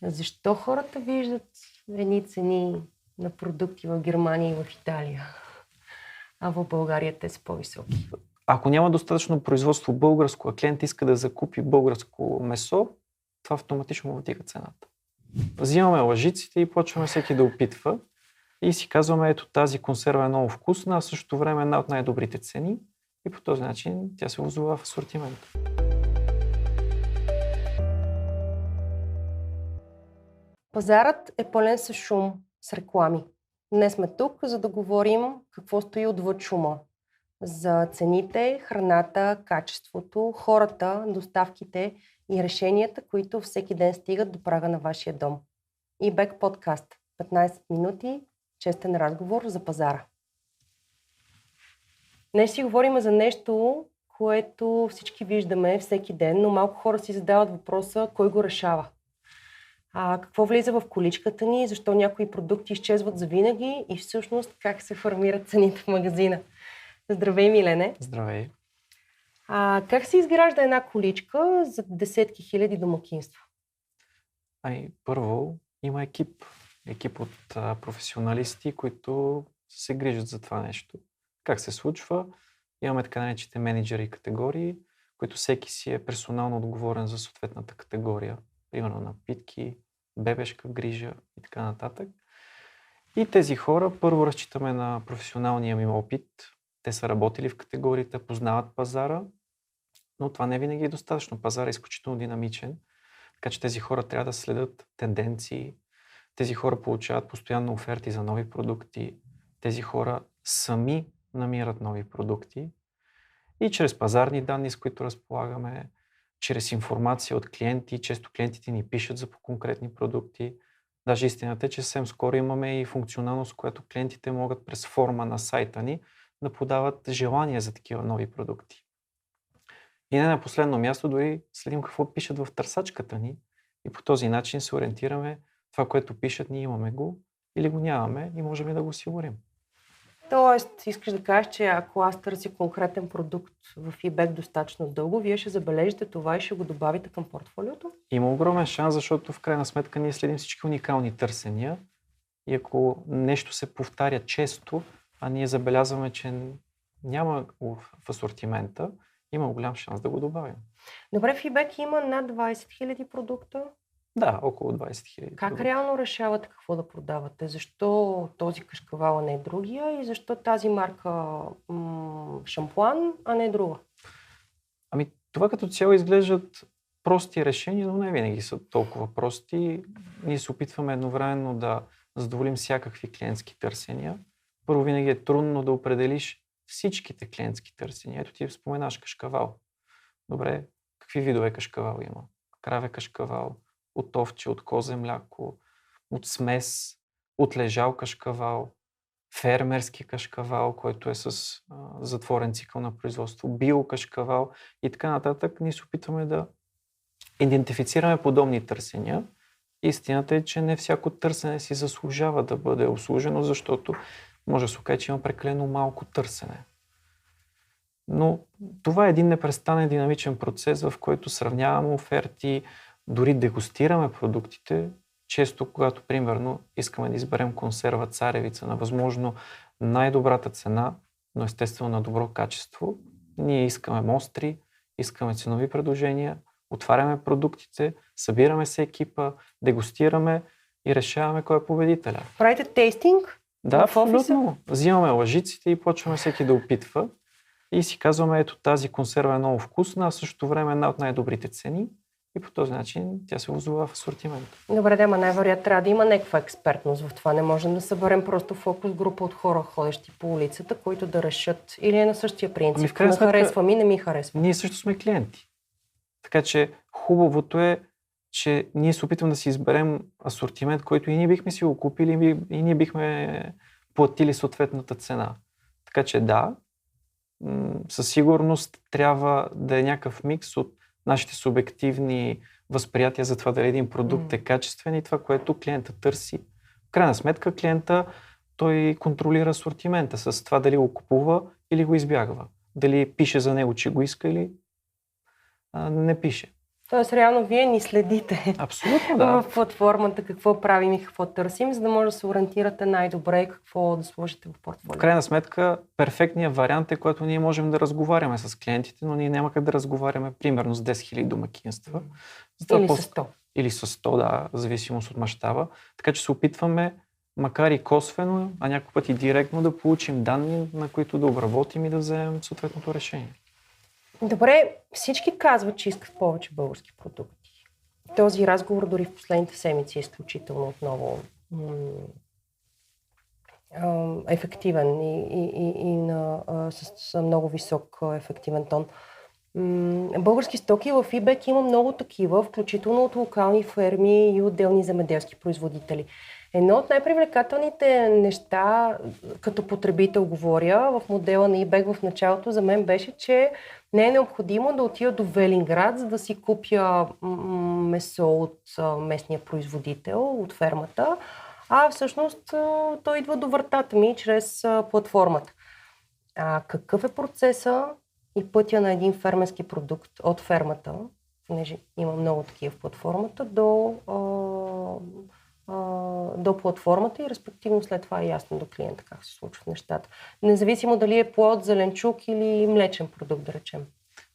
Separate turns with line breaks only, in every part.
Защо хората виждат едни цени на продукти в Германия и в Италия, а в България те са по-високи?
Ако няма достатъчно производство българско, а клиент иска да закупи българско месо, това автоматично му вдига цената. Взимаме лъжиците и почваме всеки да опитва и си казваме, ето тази консерва е много вкусна, а в същото време е една от най-добрите цени и по този начин тя се озова в асортимента.
Пазарът е пълен с шум, с реклами. Днес сме тук, за да говорим какво стои отвъд шума. За цените, храната, качеството, хората, доставките и решенията, които всеки ден стигат до прага на вашия дом. eBag подкаст. 15 минути, честен разговор за пазара. Днес си говорим за нещо, което всички виждаме всеки ден, но малко хора си задават въпроса кой го решава. Какво влиза в количката ни, защо някои продукти изчезват завинаги и всъщност как се формират цените в магазина. Здравей, Милене!
Здравей!
Как се изгражда една количка за десетки хиляди домакинства?
Първо има екип. Екип от професионалисти, които се грижат за това нещо. Как се случва? Имаме така наречените менеджери и категории, които всеки си е персонално отговорен за съответната категория. Примерно напитки, бебешка грижа и така нататък. И тези хора първо разчитаме на професионалния им опит. Те са работили в категориите, познават пазара, но това не винаги е достатъчно. Пазар е изключително динамичен, така че тези хора трябва да следят тенденции. Тези хора получават постоянно оферти за нови продукти. Тези хора сами намират нови продукти и чрез пазарни данни, с които разполагаме, чрез информация от клиенти, често клиентите ни пишат за конкретни продукти. Даже истината е, че съвсем скоро имаме и функционалност, която клиентите могат през форма на сайта ни да подават желания за такива нови продукти. И не на последно място, дори следим какво пишат в търсачката ни и по този начин се ориентираме това, което пишат, ние имаме го или го нямаме и можем да го осигурим.
Тоест, искаш да кажеш, че ако аз търся конкретен продукт в eBay достатъчно дълго, вие ще забележите това и ще го добавите към портфолиото?
Има огромен шанс, защото в крайна сметка ние следим всички уникални търсения и ако нещо се повтаря често, а ние забелязваме, че няма в асортимента, има голям шанс да го добавим.
Добре, в eBay има над 20 000 продукта.
Да, около 20 000.
Как реално решавате какво да продавате? Защо този кашкавал, а не другия? И защо тази марка шампуан, а не друга?
Това като цяло изглеждат прости решения, но не винаги са толкова прости. Ние се опитваме едновременно да задоволим всякакви клиентски търсения. Първо винаги е трудно да определиш всичките клиентски търсения. Ето ти споменаш кашкавал. Добре, какви видове кашкавал има? Краве кашкавал, от овче, от козе мляко, от смес, от лежал кашкавал, фермерски кашкавал, който е с затворен цикъл на производство, биокашкавал и така нататък. Ние се опитваме да идентифицираме подобни търсения. Истината е, че не всяко търсене си заслужава да бъде обслужено, защото може да се окаже, че има прекалено малко търсене. Но това е един непрестанен динамичен процес, в който сравняваме оферти, дори дегустираме продуктите. Често, когато, примерно, искаме да изберем консерва царевица на възможно най-добрата цена, но естествено на добро качество, ние искаме мостри, искаме ценови предложения, отваряме продуктите, събираме се екипа, дегустираме и решаваме кой е победителя.
Правите тейстинг?
Да, абсолютно. Взимаме лъжиците и почваме всеки да опитва и си казваме, ето тази консерва е много вкусна, а в същото време е една от най-добрите цени. И по този начин тя се озова в асортимента.
Добре, ама най-вероятно трябва да има някаква експертност в това. Не можем да съберем просто фокус група от хора, ходещи по улицата, които да решат или е на същия принцип. Не харесва ми, не ми харесва.
Ние също сме клиенти. Така че хубавото е, че ние се опитваме да си изберем асортимент, който и ние бихме си го купили и ние бихме платили съответната цена. Така че да, със сигурност трябва да е някакъв микс от нашите субективни възприятия за това дали един продукт е качествен и това, което клиента търси. В крайна сметка клиента той контролира асортимента с това дали го купува или го избягва. Дали пише за него, че го иска или не пише.
Тоест, реално вие ни следите
Абсолютно, да.
в платформата, какво правим и какво търсим, за да може да се ориентирате най-добре какво да сложите в
В
портфолио.
крайна сметка, перфектният вариант е, който ние можем да разговаряме с клиентите, но ние няма как да разговаряме примерно с 10 000 домакинства. Затова
Или с 100.
Или с 100, да, в зависимост от мащаба. Така че се опитваме, макар и косвено, а някой път и директно да получим данни, на които да обработим и да вземем съответното решение.
Добре, всички казват, че искат повече български продукти. Този разговор дори в последните седмици е изключително отново ефективен и с много висок ефективен тон. Български стоки в eBay има много такива, включително от локални ферми и отделни земеделски производители. Едно от най-привлекателните неща, като потребител говоря, в модела на eBay в началото за мен беше, че не е необходимо да отида до Велинград, за да си купя месо от местния производител, от фермата, а всъщност той идва до вратата ми чрез платформата. Какъв е процеса и пътя на един фермерски продукт от фермата, понеже има много такива в платформата, до платформата и респективно след това е ясно до клиента как се случват нещата. Независимо дали е плод, зеленчук или млечен продукт, да речем.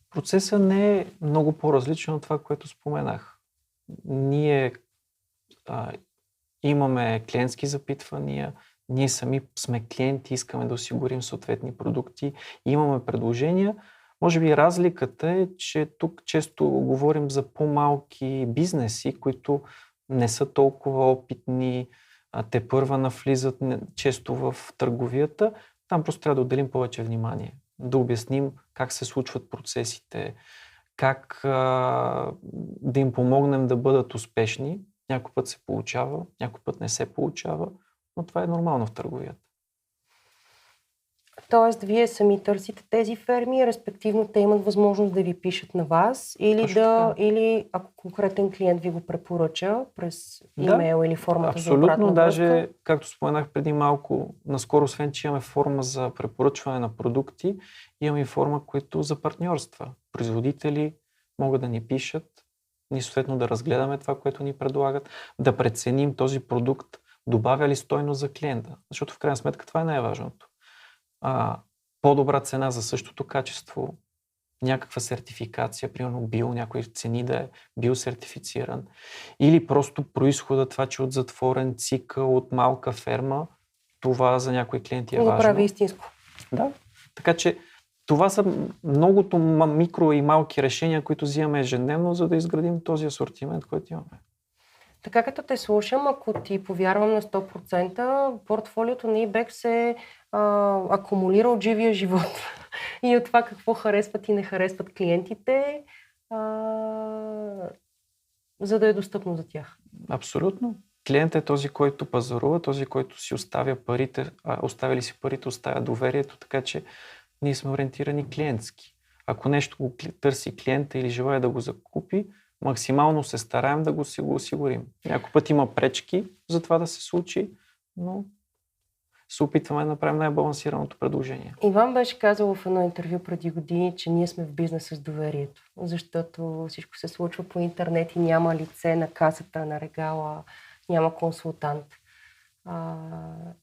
Процесът не е много по-различен от това, което споменах. Ние имаме клиентски запитвания, ние сами сме клиенти, искаме да осигурим съответни продукти, имаме предложения. Може би разликата е, че тук често говорим за по-малки бизнеси, които не са толкова опитни, те първа навлизат често в търговията. Там просто трябва да отделим повече внимание, да обясним как се случват процесите, как да им помогнем да бъдат успешни. Някой път се получава, някой път не се получава, но това е нормално в търговията.
Тоест, вие сами търсите тези ферми, респективно те имат възможност да ви пишат на вас или ако конкретен клиент ви го препоръча през имейл или формата за обратна връзка.
Абсолютно, даже, както споменах преди малко, наскоро, освен че имаме форма за препоръчване на продукти, имаме и форма, които за партньорства. Производители могат да ни пишат, ние съответно да разгледаме това, което ни предлагат, да преценим този продукт, добавя ли стойност за клиента. Защото в крайна сметка това е най-важното. По-добра цена за същото качество, някаква сертификация, примерно някои цени да е биосертифициран, или просто произхода, това, че от затворен цикъл, от малка ферма, това за някои клиенти е важно.
Да прави истинско.
Да, така че това са многото микро и малки решения, които взимаме ежедневно, за да изградим този асортимент, който имаме.
Така като те слушам, ако ти повярвам на 100%, портфолиото на eBay се акумулира от живия живот и от това какво харесват и не харесват клиентите, за да е достъпно за тях.
Абсолютно. Клиентът е този, който пазарува, този, който си оставя парите, оставили си парите, оставя доверието, така че ние сме ориентирани клиентски. Ако нещо го търси клиента или желая да го закупи, максимално се стараем да го осигурим. Някой път има пречки за това да се случи, но се опитваме да направим най-балансираното предложение.
Иван беше казал в едно интервю преди години, че ние сме в бизнес с доверието, защото всичко се случва по интернет и няма лице на касата, на регала, няма консултант.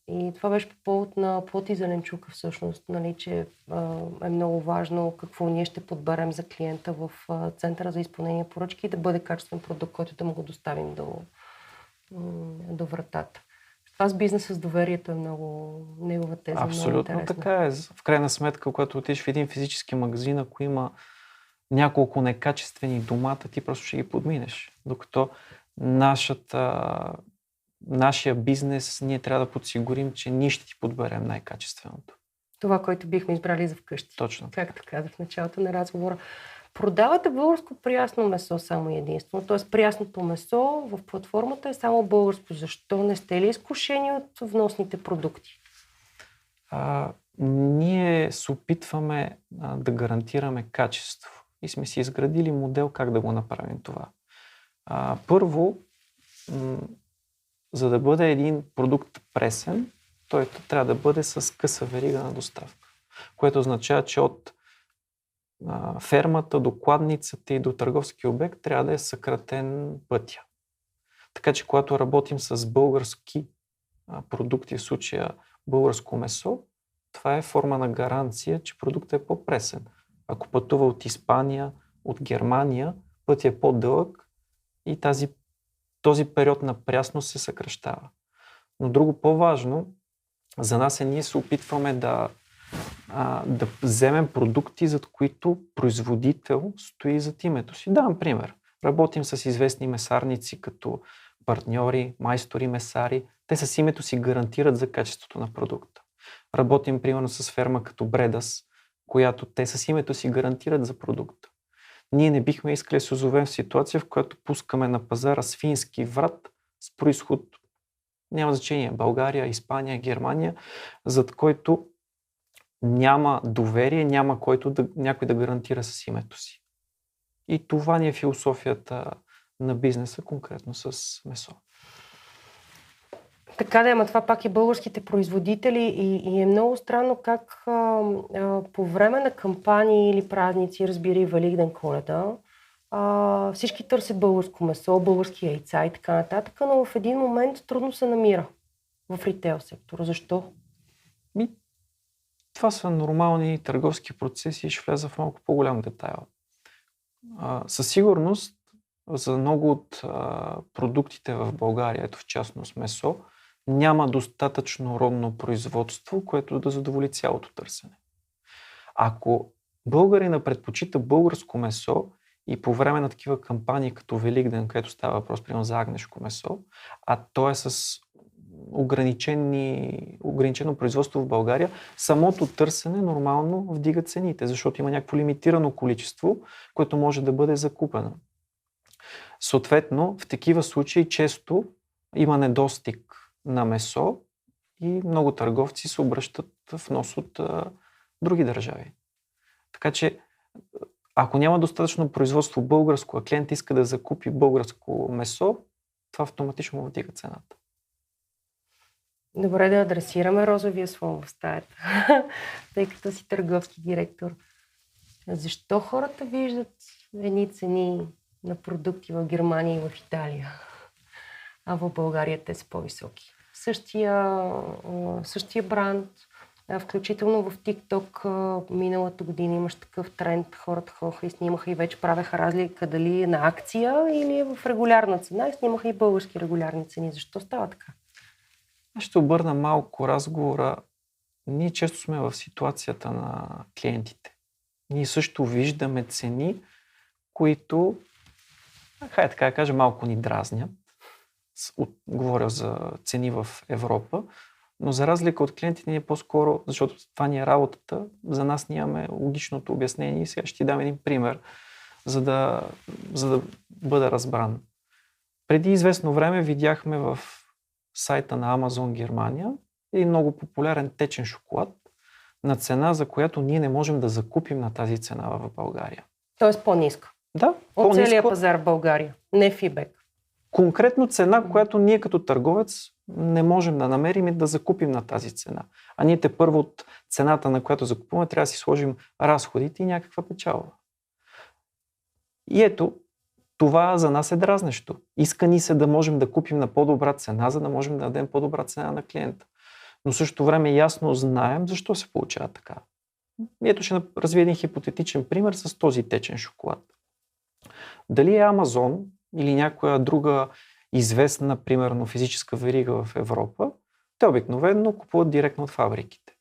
И това беше по повод на плод и зеленчука всъщност, нали, че е много важно какво ние ще подберем за клиента в центъра за изпълнение поръчки и да бъде качествен продукт, който да му го доставим до вратата. Това с бизнес с доверието е много негова теза.
Абсолютно
много
така е. В крайна сметка, когато отидеш в един физически магазин, ако има няколко некачествени домата, ти просто ще ги подминеш. Докато нашия бизнес, ние трябва да подсигурим, че ние ще ти подберем най-качественото.
Това, което бихме избрали за вкъщи.
Точно.
Както казах в началото на разговора. Продавате българско прясно месо само единствено. Т.е. прясното месо в платформата е само българско. Защо не сте ли изкушени от вносните продукти?
Ние се опитваме да гарантираме качество и сме си изградили модел как да го направим това. Първо, за да бъде един продукт пресен, той трябва да бъде с къса верига на доставка, което означава, че от фермата до кладницата и до търговски обект трябва да е съкратен пътя. Така че когато работим с български продукти, в случая българско месо, това е форма на гаранция, че продуктът е по-пресен. Ако пътува от Испания, от Германия, пътят е по-дълъг и този период на прясност се съкращава. Но друго по-важно, за нас ние се опитваме да вземем продукти, зад които производител стои зад името си. Давам пример. Работим с известни месарници като партньори, майстори, месари. Те с името си гарантират за качеството на продукта. Работим примерно с ферма като Бредас, която те с името си гарантират за продукта. Ние не бихме искали да се озовем в ситуация, в която пускаме на пазара свински врат с произход, няма значение, България, Испания, Германия, зад който няма доверие, няма някой да гарантира с името си. И това ни е философията на бизнеса, конкретно с месо.
Така да, ама това пак е българските производители и е много странно как по време на кампании или празници, разбира и Великден, Коледа, всички търсят българско месо, български яйца и така нататък, но в един момент трудно се намира в ритейл сектора. Защо?
Това са нормални търговски процеси и ще вляза в малко по-голям детайл. Със сигурност за много от продуктите в България, ето в частност месо, няма достатъчно родно производство, което да задоволи цялото търсене. Ако българина предпочита българско месо и по време на такива кампании като Великден, където става въпрос примерно за агнешко месо, а то е с ограничено производство в България, самото търсене нормално вдига цените, защото има някакво лимитирано количество, което може да бъде закупено. Съответно, в такива случаи често има недостиг на месо и много търговци се обръщат в внос от други държави. Така че, ако няма достатъчно производство българско, а клиент иска да закупи българско месо, това автоматично вдига цената.
Добре да адресираме розовия слон в стаята, тъй като си търговски директор. Защо хората виждат едни цени на продукти в Германия и в Италия, а в България те са по-високи? Същия бранд, включително в TikTok миналата година имаш такъв тренд. Хората ходеха и снимаха и вече правеха разлика дали е на акция или е в регулярна цена и снимаха и български регулярни цени. Защо става така?
Ще обърна малко разговора. Ние често сме в ситуацията на клиентите. Ние също виждаме цени, които, хайде така да кажа, малко ни дразнят. Говоря за цени в Европа, но за разлика от клиентите ние по-скоро, защото това ни е работата, за нас нямаме логичното обяснение и сега ще ти дам един пример, за да бъда разбран. Преди известно време видяхме в сайта на Amazon Германия един много популярен течен шоколад на цена, за която ние не можем да закупим на тази цена в България.
Тоест по-ниска?
Да,
от целия пазар в България, не фидбек.
Конкретно цена, която ние като търговец не можем да намерим и да закупим на тази цена. А ние те първо от цената, на която закупуваме, трябва да си сложим разходите и някаква печалба. И ето, това за нас е дразнещо. Иска ни се да можем да купим на по-добра цена, за да можем да дадем по-добра цена на клиента. Но в същото време ясно знаем защо се получава така. Ето ще развия един хипотетичен пример с този течен шоколад. Дали е Amazon или някоя друга известна, примерно физическа верига в Европа, те обикновено купуват директно от фабриките.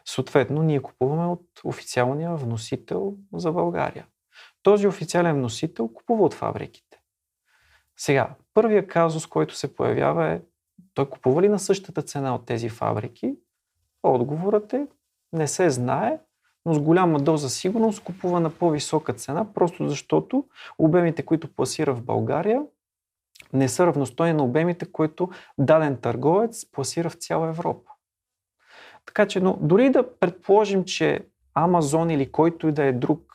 Съответно, ние купуваме от официалния вносител за България. Този официален вносител купува от фабриките. Сега, първият казус, който се появява е, той купува ли на същата цена от тези фабрики? Отговорът е, не се знае, но с голяма доза сигурност купува на по-висока цена, просто защото обемите, които пласира в България, не са равностойни на обемите, които даден търговец пласира в цяла Европа. Така че, но дори да предположим, че Amazon или който и да е друг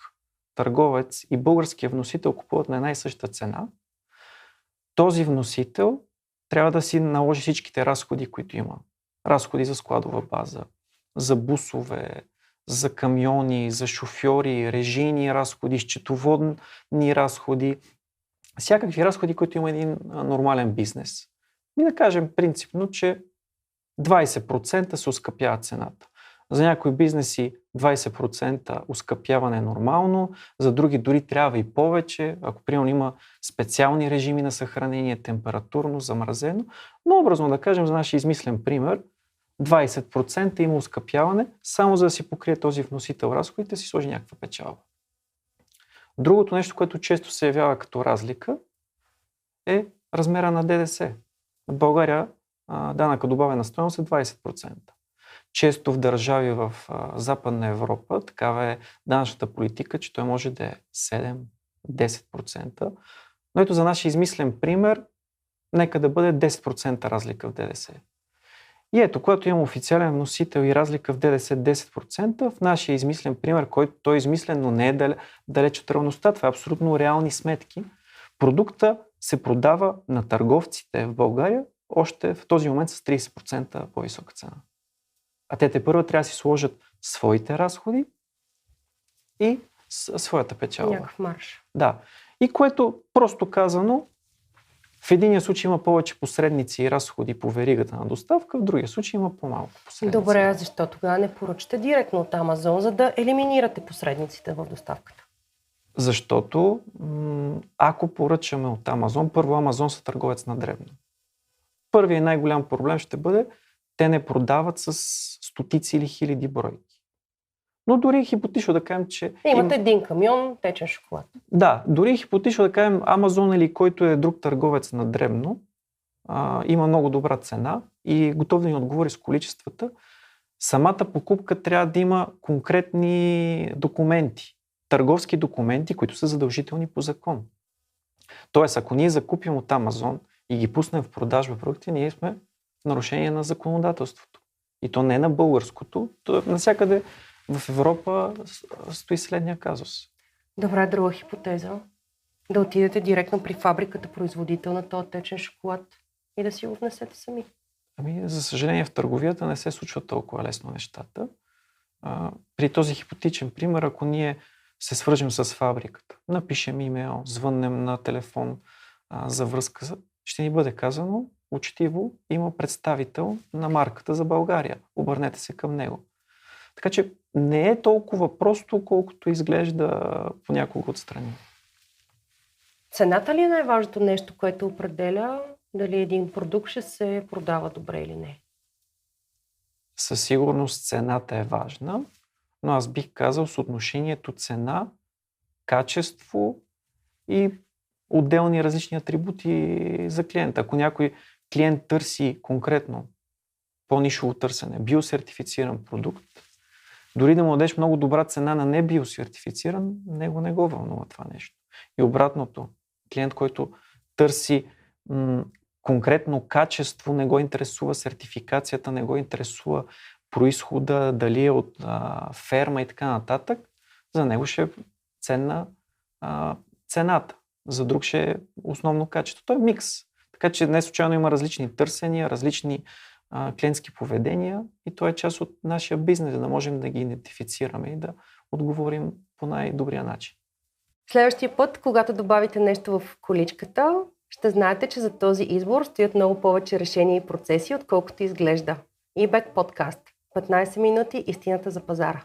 търговец и българския вносител купуват на една и съща цена, този вносител трябва да си наложи всичките разходи, които има. Разходи за складова база, за бусове, за камиони, за шофьори, режийни разходи, счетоводни разходи, всякакви разходи, които има един нормален бизнес. И да кажем принципно, че 20% се оскъпява цената. За някои бизнеси 20% оскъпяване е нормално, за други дори трябва и повече, ако примерно има специални режими на съхранение, температурно, замразено. Но образно да кажем, за нашия измислен пример, 20% има оскъпяване, само за да си покрие този вносител разходите, си сложи някаква печалба. Другото нещо, което често се явява като разлика, е размера на ДДС. В България данъка добавена стойност е 20%. Често в държави в Западна Европа такава е данъчната политика, че той може да е 7-10%. Но ето за нашия измислен пример, нека да бъде 10% разлика в ДДС. И ето, когато имам официален вносител и разлика в ДДС 10%, в нашия измислен пример, който той е измислен, но не е далеч от реалността, това е абсолютно реални сметки, продукта се продава на търговците в България още в този момент с 30% по-висока цена. А те тепърва трябва да си сложат своите разходи и своята печалба.
Някакъв марж.
Да. И което, просто казано, в единия случай има повече посредници и разходи по веригата на доставка, в другия случай има по-малко посредници.
Добре, а защо тогава не поръчате директно от Амазон, за да елиминирате посредниците в доставката?
Защото ако поръчаме от Амазон, първо Амазон са търговец на дребно. Първият най-голям проблем ще бъде, те не продават с стотици или хиляди бройки. Но дори хипотетично да кажем, че...
Имате един камион течен шоколад.
Да, дори хипотетично да кажем Амазон или който е друг търговец на дребно, има много добра цена и готов да ни отговори с количествата. Самата покупка трябва да има конкретни документи, търговски документи, които са задължителни по закон. Тоест, ако ние закупим от Амазон и ги пуснем в продажба продукти, ние сме в нарушение на законодателството. И то не на българското, то навсякъде в Европа стои следния казус.
Добра, друга хипотеза. Да отидете директно при фабриката, производител на този течен шоколад и да си го внесете сами.
Ами, за съжаление, в търговията не се случват толкова лесно нещата. При този хипотетичен пример, ако ние се свържем с фабриката, напишем имейл, звъннем на телефон за връзка, ще ни бъде казано, учтиво, има представител на марката за България. Обърнете се към него. Така че не е толкова просто, колкото изглежда понякога отстрани.
Цената ли е най-важното нещо, което определя дали един продукт ще се продава добре или не?
Със сигурност цената е важна, но аз бих казал съотношението цена, качество и отделни различни атрибути за клиента. Ако някой клиент търси конкретно по-нишово търсене, биосертифициран продукт, дори да му дадеш много добра цена на не биосертифициран, него не го вълнува това нещо. И обратното, клиент, който търси конкретно качество, не го интересува сертификацията, не го интересува произхода, дали е от ферма и така нататък, за него ще е ценна цената. За друг ще е основно качество. Той е микс. Така че не случайно има различни търсения, различни клиентски поведения и това е част от нашия бизнес, да можем да ги идентифицираме и да отговорим по най-добрия начин. Следващия
път, когато добавите нещо в количката, ще знаете, че за този избор стоят много повече решения и процеси, отколкото изглежда. eBag подкаст. 15 минути истината за пазара.